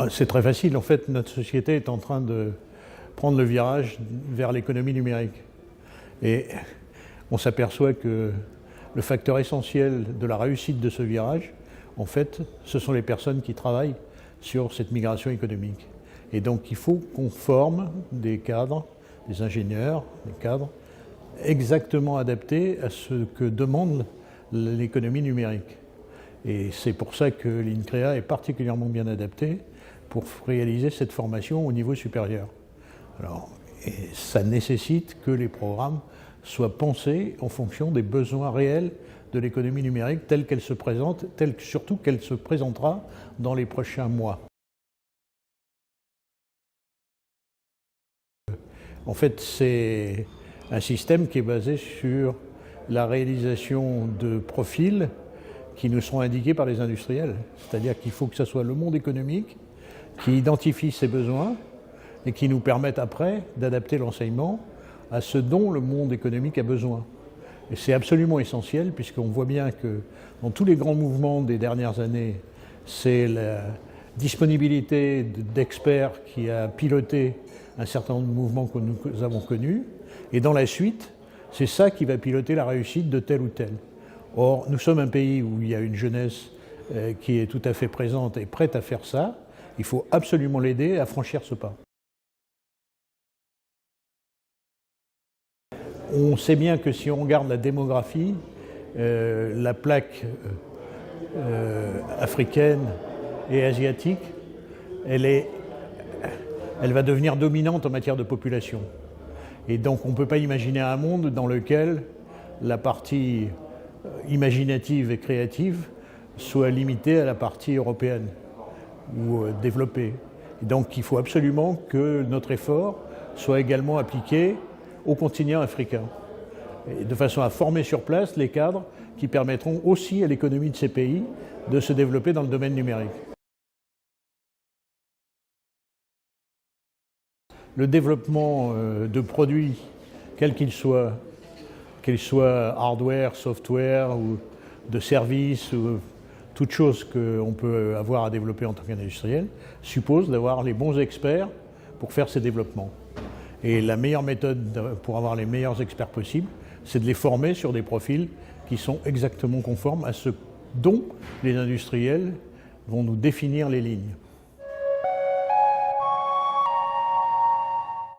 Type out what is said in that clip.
C'est très facile. En fait, notre société est en train de prendre le virage vers l'économie numérique. Et on s'aperçoit que le facteur essentiel de la réussite de ce virage, en fait, ce sont les personnes qui travaillent sur cette migration économique. Et donc, il faut qu'on forme des cadres, des ingénieurs, des cadres exactement adaptés à ce que demande l'économie numérique. Et c'est pour ça que l'INCREA est particulièrement bien adapté pour réaliser cette formation au niveau supérieur. Alors, et ça nécessite que les programmes soient pensés en fonction des besoins réels de l'économie numérique telle qu'elle se présente, surtout qu'elle se présentera dans les prochains mois. En fait, c'est un système qui est basé sur la réalisation de profils qui nous seront indiqués par les industriels. C'est-à-dire qu'il faut que ce soit le monde économique qui identifie ses besoins et qui nous permette après d'adapter l'enseignement à ce dont le monde économique a besoin. Et c'est absolument essentiel puisqu'on voit bien que dans tous les grands mouvements des dernières années, c'est la disponibilité d'experts qui a piloté un certain nombre de mouvements que nous avons connus. Et dans la suite, c'est ça qui va piloter la réussite de tel ou tel. Or, nous sommes un pays où il y a une jeunesse qui est tout à fait présente et prête à faire ça. Il faut absolument l'aider à franchir ce pas. On sait bien que si on regarde la démographie, la plaque africaine et asiatique, elle va devenir dominante en matière de population. Et donc on ne peut pas imaginer un monde dans lequel la partie imaginative et créative soit limitée à la partie européenne ou développée. Et donc il faut absolument que notre effort soit également appliqué au continent africain, et de façon à former sur place les cadres qui permettront aussi à l'économie de ces pays de se développer dans le domaine numérique. Le développement de produits, quels qu'ils soient hardware, software ou de services ou toute chose qu'on peut avoir à développer en tant qu'industriel, suppose d'avoir les bons experts pour faire ces développements. Et la meilleure méthode pour avoir les meilleurs experts possibles, c'est de les former sur des profils qui sont exactement conformes à ce dont les industriels vont nous définir les lignes.